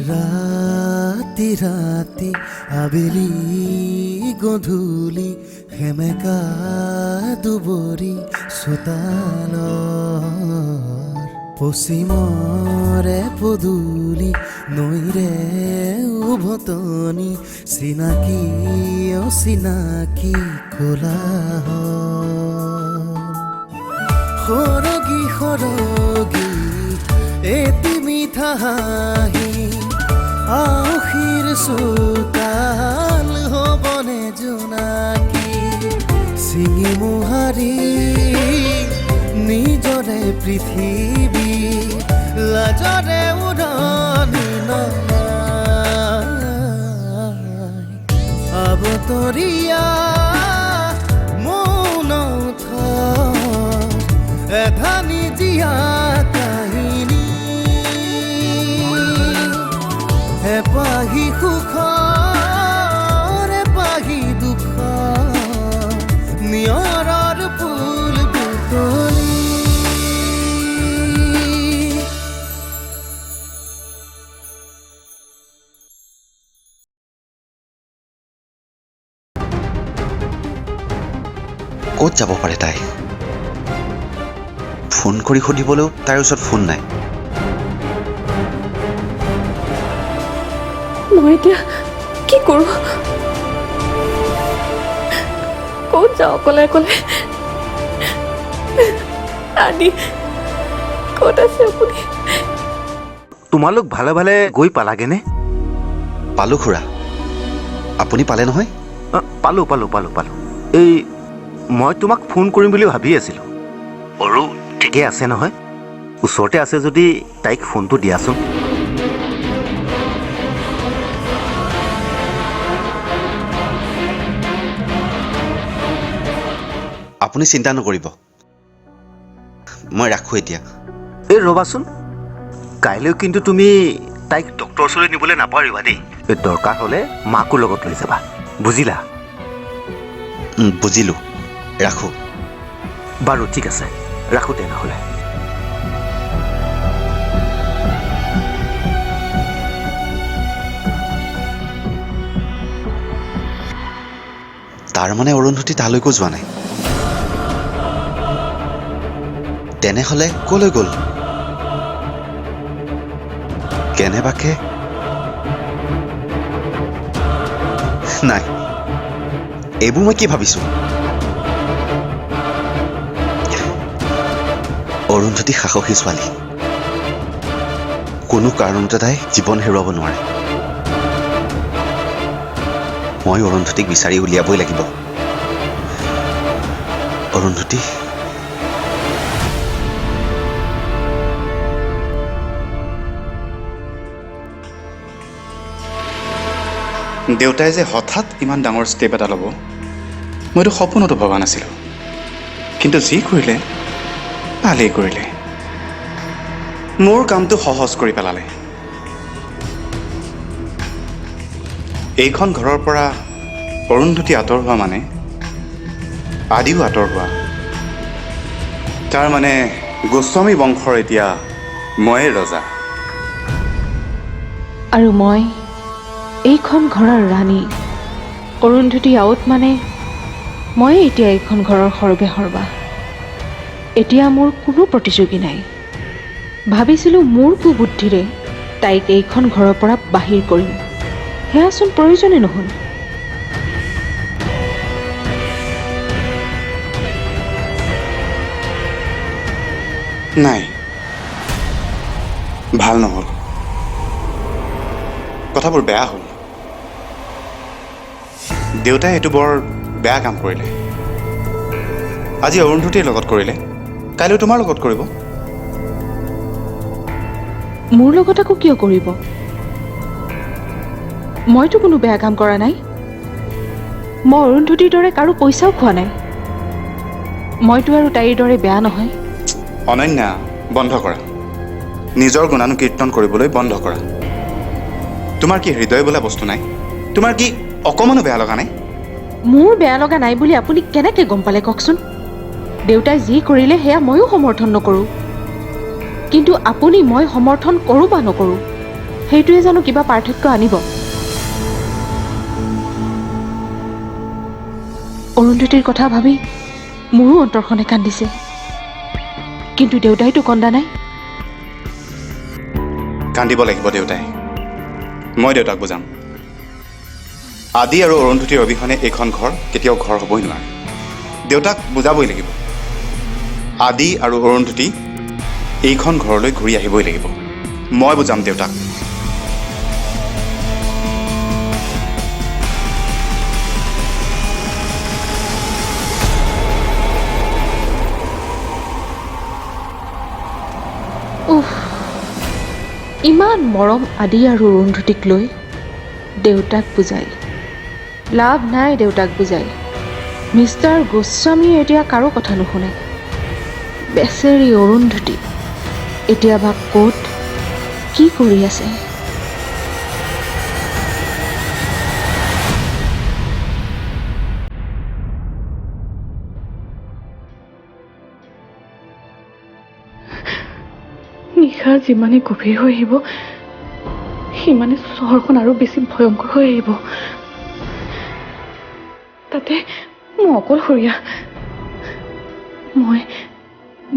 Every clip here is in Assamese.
ৰাতি ৰাতি আবেলি গধূলি সেমেকা দুবৰি চোতালৰ পশ্চিমৰে পদূলি নৈৰে উভতনি চিনাকি অচিনাকি কোলাহল সৰগী সৰগী এটি মিঠা হাঁহি আউসীৰ চোতাল হ'বনে জোনাকী চিঙি মোহাৰি নিজৰে পৃথিৱী লাজৰে উৰণি নলয় আবতৰীয়া মৌন এধানি জীয়া কাহিনী এপাহি সুখৰ এপাহি দুখৰ নিয়ৰৰ ফুল বুটলি ক'ত যাব পাৰে তাই? ফোন কৰি সুধিবলৈও তাইৰ ওচৰত ফোন নাই। মই এতিয়া কি কৰোঁ? ক'ত যাওঁ অকলে অকলে? আদি ক'ত আছে আপুনি? তোমালোক ভালে ভালে গৈ পালাগেনে? পালোঁ খুৰা। আপুনি পালে নহয়? পালোঁ পালোঁ পালোঁ পালোঁ। এই মই তোমাক ফোন কৰিম বুলি ভাবি আছিলোঁ। অৰু ঠিকে আছে নহয়? ওচৰতে আছে যদি তাইক ফোনটো দিয়াচোন। আপুনি চিন্তা নকৰিব, মই ৰাখোঁ এতিয়া। এই ৰ'বাচোন, কাইলৈ কিন্তু তুমি তাইক ডক্টৰৰ ওচৰলৈ নিবলৈ নাপাৰিবা দেই। এই দৰকাৰ হ'লে মাকো লগত লৈ যাবা, বুজিলা? বুজিলোঁ, ৰাখোঁ। বাৰু ঠিক আছে, ৰাখোঁ তেনেহ'লে। তাৰমানে অৰুন্ধতী তালৈকো যোৱা নাই? তেনেহ'লে ক'লৈ গ'ল? কেনেবাকে নাই, এইবোৰ মই কি ভাবিছোঁ? অৰুন্ধতী সাহসী ছোৱালী, কোনো কাৰণতে তাই জীৱন হেৰুৱাব নোৱাৰে। মই অৰুন্ধতীক বিচাৰি উলিয়াবই লাগিব। অৰুন্ধতী, দেউতাই যে হঠাৎ ইমান ডাঙৰ ষ্টেপ এটা ল'ব মইতো সপোনতো ভবা নাছিলোঁ। কিন্তু যি কৰিলে ভালেই কৰিলে, মোৰ কামটো সহজ কৰি পেলালে। এইখন ঘৰৰ পৰা অৰুন্ধতী আঁতৰ হোৱা মানে আদিও আঁতৰ হোৱা। তাৰমানে গোস্বামী বংশৰ এতিয়া ময়ে ৰজা। আৰু মই এইখন ঘৰৰ ৰাণী। অৰুন্ধতী আউট মানে ময়ে এতিয়া এইখন ঘৰৰ সৰ্বে সৰ্বা। এতিয়া মোৰ কোনো প্ৰতিযোগী নাই। ভাবিছিলোঁ মোৰ কুবুদ্ধিৰে তাইক এইখন ঘৰৰ পৰা বাহিৰ কৰিম, সেয়াচোন প্ৰয়োজনেই নহ'ল। নাই, ভাল নহ'ল, কথাবোৰ বেয়া হ'ল। দেউতাই এইটো বৰ বেয়া কাম কৰিলে। আজি অৰুন্ধতীৰ লগত কৰিলে, কাইলৈ তোমাৰ লগত কৰিব। মোৰ লগত আকৌ কিয় কৰিব? মইতো কোনো বেয়া কাম কৰা নাই। মই অৰুন্ধতীৰ দৰে কাৰো পইচাও খোৱা নাই। মইতো আৰু তাইৰ দৰে বেয়া নহয়। অনন্যা, বন্ধ কৰা। নিজৰ গুণানুকীৰ্তন কৰিবলৈ বন্ধ কৰা। তোমাৰ কি হৃদয় বোলা বস্তু নাই? তোমাৰ কি অকমানো বেয়া লগা নাই? মোৰ বেয়া লগা নাই বুলি আপুনি কেনেকৈ গম পালে কওকচোন? দেউতাই যি কৰিলে সেয়া ময়ো সমৰ্থন নকৰোঁ। কিন্তু আপুনি মই সমৰ্থন কৰোঁ বা নকৰোঁ সেইটোৱে জানো কিবা পাৰ্থক্য আনিব? অৰুন্ধতীৰ কথা ভাবি মোৰো অন্তৰখনে কান্দিছে, কিন্তু দেউতাইতো কন্দা নাই। কান্দিব লাগিব দেউতাই, মই দেউতাক বুজাম। আদি আৰু অৰুন্ধতীৰ অবিহনে এইখন ঘৰ কেতিয়াও ঘৰ হ'বই নোৱাৰে। দেউতাক বুজাবই লাগিব, আদি আৰু অৰুন্ধতী এইখন ঘৰলৈ ঘূৰি আহিবই লাগিব। মই বুজাম দেউতাক। ইমান মৰম আদি আৰু অৰুন্ধতীক লৈ দেউতাক বুজাই লাভ নাই। দেউতাক বুজাই মিষ্টাৰ গোস্বামীয়ে এতিয়া কাৰো কথা নুশুনে। বেচেৰী অৰুন্ধতী এতিয়া বা ক'ত কি কৰি আছে? নিশা যিমানে গভীৰ হৈ আহিব, সিমানে চহৰখন আৰু বেছি ভয়ংকৰ হৈ আহিব। তাতে মই অকলশৰীয়া। মই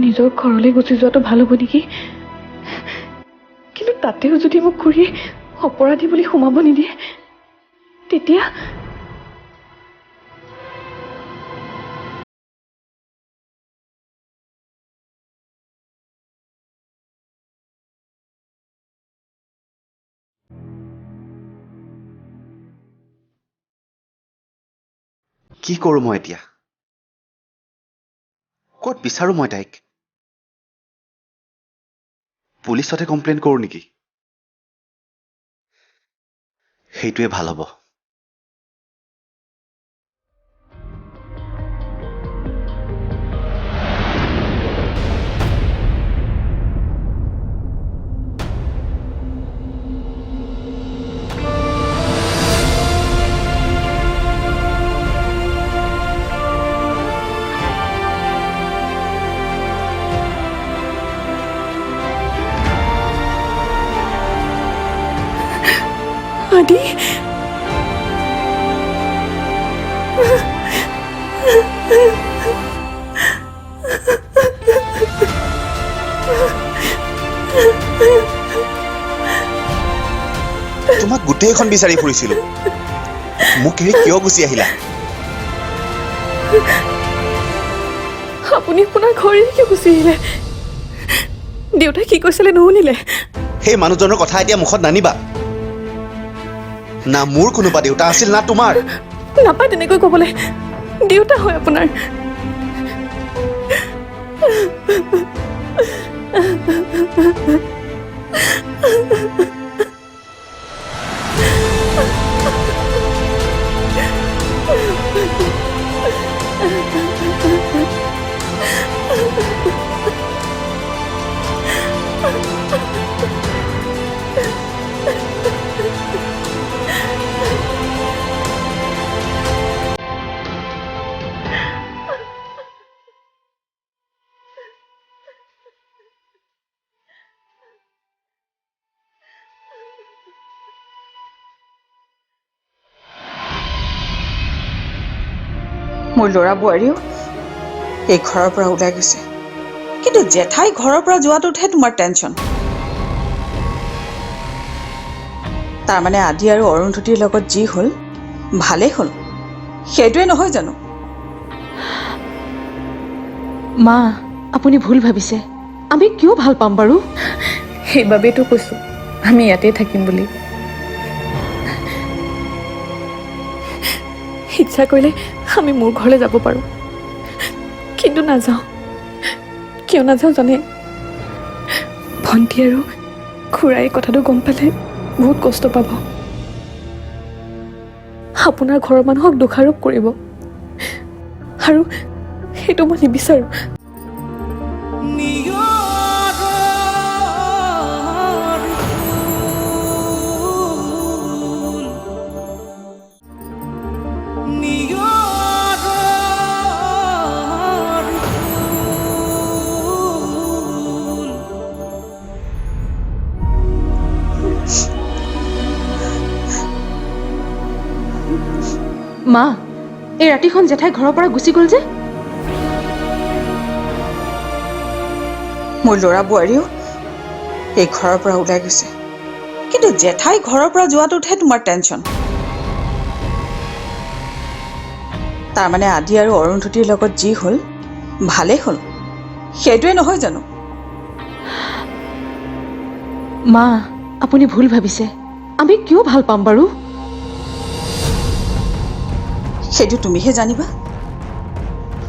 নিজৰ ঘৰলৈ গুচি যোৱাটো ভাল হ'ব নেকি? কিন্তু তাতেও যদি মোক খুৰীয়ে অপৰাধী বুলি সোমাব নিদিয়ে, তেতিয়া কি কৰোঁ মই এতিয়া? ক'ত বিচাৰোঁ মই তাইক? পুলিচতে কমপ্লেইন কৰোঁ নেকি? সেইটোৱে ভাল হ'ব। আদি তোমাক গোটেইখন বিচাৰি ফুৰিছিলোঁ, মোক এৰি কিয় গুচি আহিলা? আপুনি আপোনাৰ ঘৰে কিয় গুচি আহিলে? দেউতাই কি কৈছিলে নুশুনিলে? সেই মানুহজনৰ কথা এতিয়া মুখত নানিবা। না মোৰ কোনোবা দেউতা আছিল না তোমাৰ। নাপায় তেনেকৈ ক'বলৈ। দেউতা হয় আপোনাৰ। মোৰ ল'ৰা বোৱাৰীও এই ঘৰৰ পৰা ওলাই গৈছে, কিন্তু জেঠাই ঘৰৰ পৰা যোৱাটোতহে তোমাৰ টেনশ্যন। তাৰমানে আদি আৰু অৰুন্ধতীৰ লগত যি হ'ল ভালেই হ'ল, সেইটোৱে নহয় জানো? মা, আপুনি ভুল ভাবিছে। আমি কিয় ভাল পাম বাৰু? সেইবাবেতো কৈছো আমি ইয়াতে থাকিম বুলি। ইচ্ছা কৰিলে আমি মোৰ ঘৰলৈ যাব পাৰোঁ, কিন্তু নাযাওঁ। কিয় নাযাওঁ জানে? ভণ্টি আৰু খুৰাই কথাটো গম পালে বহুত কষ্ট পাব। আপোনাৰ ঘৰৰ মানুহক দোষাৰোপ কৰিব, আৰু সেইটো মই নিবিচাৰোঁ। মা, এই ৰাতিখন জেঠাই ঘৰৰ পৰা গুচি গ'ল যে? মোৰ ল'ৰা বোৱাৰীও এই ঘৰৰ পৰা ওলাই গৈছে, কিন্তু জেঠাই ঘৰৰ পৰা যোৱাটোতহে তোমাৰ টেনশ্যন। তাৰমানে আদি আৰু অৰুন্ধতীৰ লগত যি হ'ল ভালেই হ'ল, সেইটোৱে নহয় জানো? মা, আপুনি ভুল ভাবিছে। আমি কিয় ভাল পাম বাৰু? সেইটো তুমিহে জানিবা।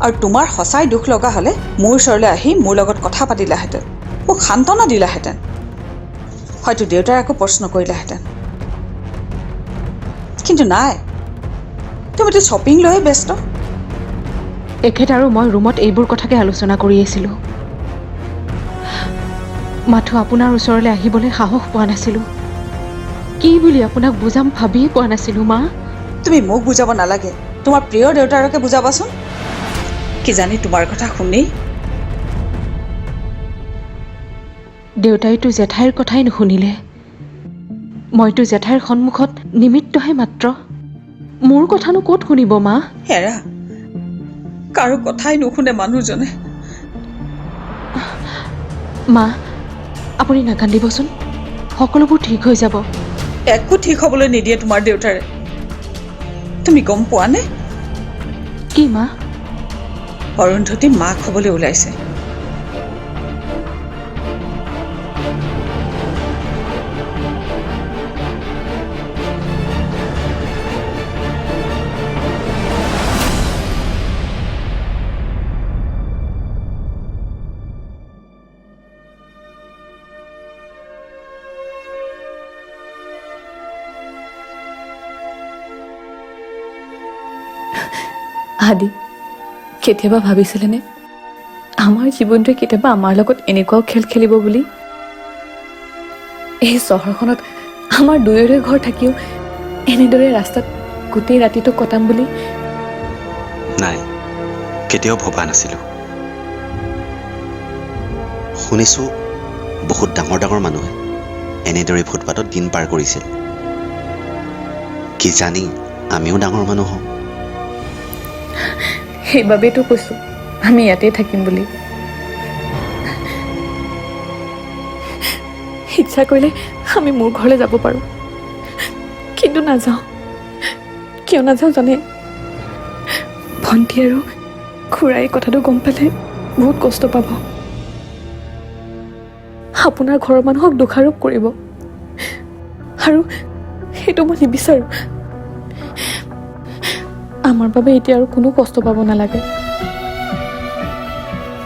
আৰু তোমাৰ সঁচাই দুখ লগা হ'লে মোৰ ওচৰলৈ আহি মোৰ লগত কথা পাতিলাহেঁতেন, মোক সান্তনা দিলাহেঁতেন, হয়তো দেউতাই আকৌ প্ৰশ্ন কৰিলাহেঁতেন। কিন্তু নাই, তুমিতো শ্বপিং লৈয়ে ব্যস্ত। এখেত আৰু মই ৰুমত এইবোৰ কথাকে আলোচনা কৰি আছিলোঁ। মাথো আপোনাৰ ওচৰলৈ আহিবলৈ সাহস পোৱা নাছিলোঁ। কি বুলি আপোনাক বুজাম ভাবিয়ে পোৱা নাছিলোঁ। মা, তুমি মোক বুজাব নালাগে, তোমাৰ প্ৰিয় দেউতাৰকে বুজাবাচোন। কিজানি তোমাৰ কথা শুনি দেউতাইতো জেঠাইৰ কথাই নুশুনিলে। মইতো জেঠাইৰ সন্মুখত নিমিত্তহে মাত্ৰ। মোৰ কথানো ক'ত শুনিব মা? হেৰা, কাৰো কথাই নুশুনে মানুহজনে। মা, আপুনি নাকান্দিবচোন, সকলোবোৰ ঠিক হৈ যাব। একো ঠিক হ'বলৈ নিদিয়ে তোমাৰ দেউতাৰে। তুমি গম পোৱানে? কি মা? অৰুন্ধতী মাক হ'বলৈ ওলাইছে। আদি, কেতিয়াবা ভাবিছিলেনে আমাৰ জীৱনটোৱে কেতিয়াবা আমাৰ লগত এনেকুৱাও খেল খেলিব বুলি? এই চহৰখনত আমাৰ দুয়োৰে ঘৰ থাকিও এনেদৰে ৰাস্তাত গোটেই ৰাতিটো কটাম বুলি? নাই, কেতিয়াও ভবা নাছিলোঁ। শুনিছোঁ বহুত ডাঙৰ ডাঙৰ মানুহে এনেদৰে ফুটপাথত দিন পাৰ কৰিছিল। কি জানি আমিও ডাঙৰ মানুহ হওঁ। সেইবাবেতো কৈছোঁ আমি ইয়াতেই থাকিম বুলি। ইচ্ছা কৰিলে আমি মোৰ ঘৰলৈ যাব পাৰোঁ, কিন্তু নাযাওঁ। কিয় নাযাওঁ জানে? ভণ্টি আৰু খুৰাই কথাটো গম পালে বহুত কষ্ট পাব। আপোনাৰ ঘৰৰ মানুহক দোষাৰোপ কৰিব, আৰু সেইটো মই নিবিচাৰোঁ। আমাৰ বাবে এতিয়া আৰু কোনো কষ্ট পাব নালাগে।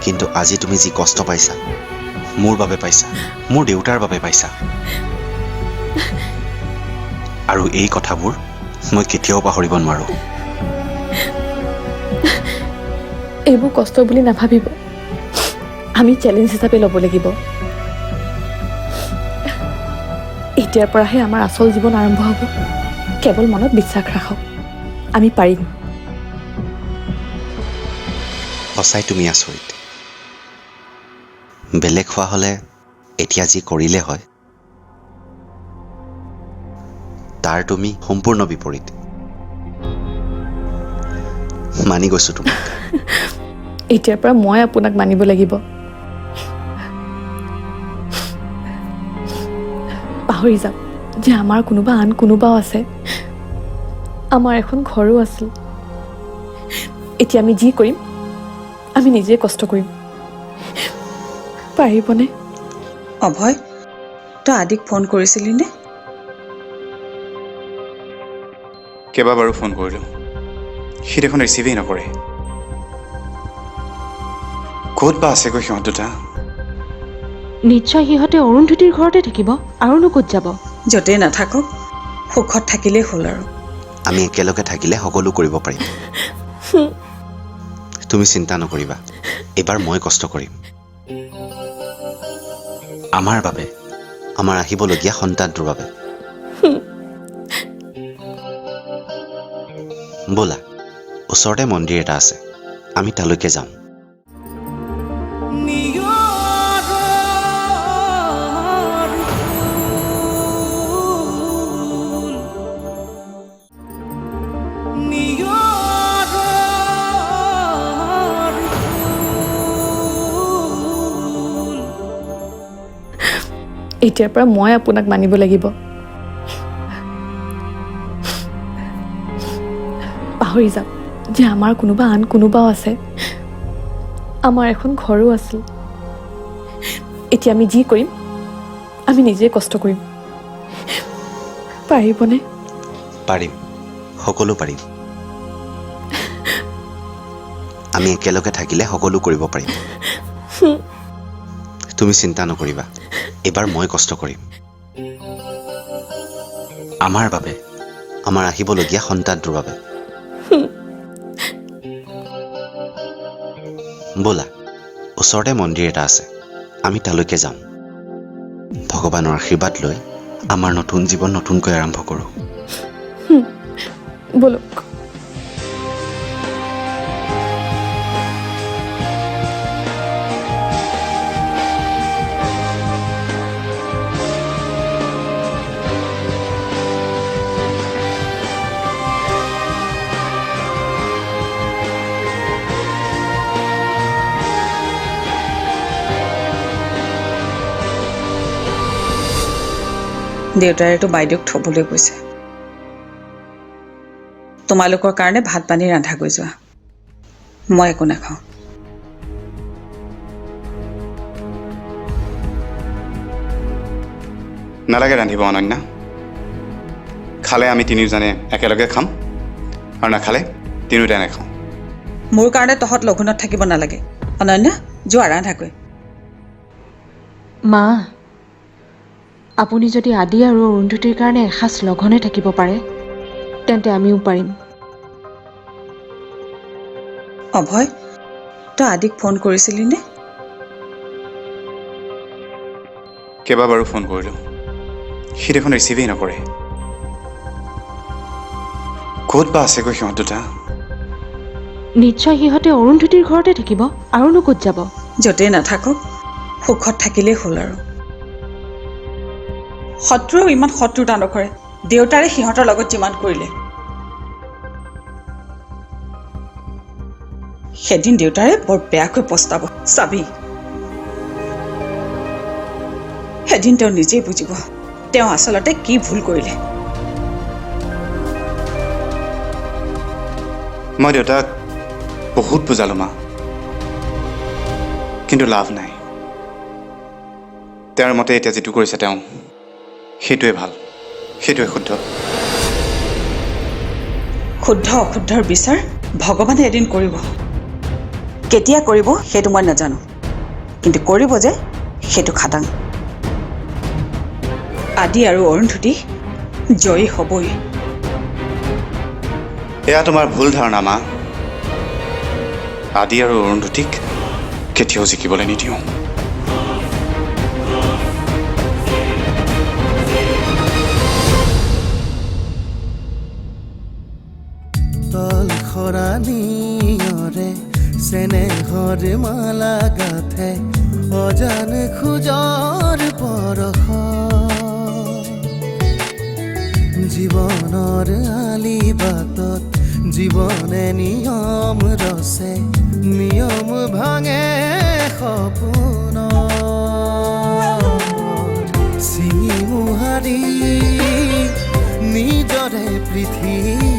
কিন্তু আজি তুমি যি কষ্ট পাইছা, মোৰ বাবে পাইছা, মোৰ দেউতাৰ বাবে পাইছা। আৰু এই কথাবোৰ মই কেতিয়াও পাহৰিব নোৱাৰোঁ। এইবোৰ কষ্ট বুলি নাভাবিব, আমি চেলেঞ্জ হিচাপে ল'ব লাগিব। এতিয়াৰ পৰাহে আমাৰ আচল জীৱন আৰম্ভ হ'ব। কেৱল মনত বিশ্বাস ৰাখক, আমি পাৰিম। সঁচাই তুমি আচৰিত। বেলেগ হোৱা হ'লে এতিয়া যি কৰিলে হয়, তাৰ তুমি সম্পূৰ্ণ বিপৰীত। মানি গৈছোঁ তোমাক। এতিয়াৰ পৰা মই আপোনাক মানিব লাগিব। পাহৰি যাওক যে আমাৰ কোনোবা আন কোনোবাও আছে। আমাৰ এখন ঘৰো আছিল। এতিয়া আমি যি কৰিম, আমি নিজে কষ্ট কৰিম। পাৰিবনে? অভয়, তই আদিক ফোন কৰিছিলি নে? কেইবাবাৰো ফোন কৰিলোঁ, সি দেখোন ৰিচিভেই নকৰে। ক'ত বা আছেগৈ সিহঁত দুটা? নিশ্চয় সিহঁতে অৰুন্ধতীৰ ঘৰতে থাকিব, আৰুনো ক'ত যাব? য'তেই নাথাকক, সুখত থাকিলেই হ'ল আৰু। আমি একেলগে থাকিলে সকলো কৰিব পাৰিম। তুমি চিন্তা নকৰিবা, এইবাৰ মই কষ্ট কৰিম। আমাৰ বাবে, আমাৰ আহিবলগীয়া সন্তানটোৰ বাবে। ব'লা, ওচৰতে মন্দিৰ এটা আছে, আমি তালৈকে যাওঁ। নিয় এতিয়াৰ পৰা মই আপোনাক মানিব লাগিব। পাহৰি যাওক যে আমাৰ আন কোনোবাও আছে, আমাৰ এখন ঘৰো আছিল। এতিয়া আমি যি কৰিম আমি নিজে কষ্ট কৰিম, পাৰিবনে? পাৰিম, সকলো পাৰিম। আমি একেলগে থাকিলে সকলো কৰিব পাৰিম। তুমি চিন্তা নকৰিবা, এইবাৰ মই কষ্ট কৰিম আমাৰ বাবে, আমাৰ আহিবলগীয়া সন্তানটোৰ বাবে। ব'লা, ওচৰতে মন্দিৰ এটা আছে, আমি তালৈকে যাম। ভগৱানৰ আশীৰ্বাদ লৈ আমাৰ নতুন জীৱন নতুনকৈ আৰম্ভ কৰোঁ। বলক। দেউতাৰেতো বাইদেউক থ'বলৈ গৈছে। তোমালোকৰ কাৰণে ভাত পানী ৰান্ধা গৈ যোৱা, মই একো নাখাওঁ। নালাগে ৰান্ধিব অনন্যা, খালে আমি তিনিওজনে একেলগে খাম, আৰু নাখালে তিনিওটাই নাখাওঁ। মোৰ কাৰণে তহঁত লঘোণত থাকিব নালাগে। অনন্যা, যোৱা ৰান্ধাগৈ। মা, আপুনি যদি আদি আৰু অৰুন্ধতীৰ কাৰণে এসাঁজ লঘনে থাকিব পাৰে তেন্তে আমিও পাৰিম। অভয়, তই আদিক ফোন কৰিছিলি নে? কেইবাবাৰো ফোন কৰিলোঁ, সি দেখোন ৰিচিভেই নকৰে। ক'ত বা আছেগৈ সিহঁত দুটা? নিশ্চয় সিহঁতে অৰুন্ধতীৰ ঘৰতে থাকিব, আৰুনো ক'ত যাব? য'তেই নাথাকক সুখত থাকিলেই হ'ল আৰু। শত্ৰুৱেও ইমান শত্ৰুতা নকৰে, দেউতাৰে সিহঁতৰ লগত যিমান কৰিলে। সেদিন দেউতাৰে বৰ বেয়াকৈ পস্তাব, চাবি। সেদিন তেওঁ নিজেই বুজিব তেওঁ আচলতে কি ভুল কৰিলে। মই দেউতাক বহুত বুজালোঁ মা, কিন্তু লাভ নাই। তেওঁৰ মতে এতিয়া যিটো কৰিছে তেওঁ, সেইটোৱে ভাল, সেইটোৱে শুদ্ধ। শুদ্ধ অশুদ্ধৰ বিচাৰ ভগৱানে এদিন কৰিব। কেতিয়া কৰিব সেইটো মই নাজানো, কিন্তু কৰিব যে সেইটো খাটাং। আদি আৰু অৰুন্ধতী জয়ী হ'বই। এয়া তোমাৰ ভুল ধাৰণা মা। আদি আৰু অৰুন্ধতীক কেতিয়াও জিকিবলৈ নিদিওঁ। তল খৰানিয়ৰে চেনেহৰ মালা গাঁঠে অজান খোজৰ পৰশ। জীৱনৰ আলি বাটত জীৱনে নিয়ম ৰচে, নিয়ম ভাঙে সপোন। চিঙি মোহাৰি নিজৰে পৃথিৱী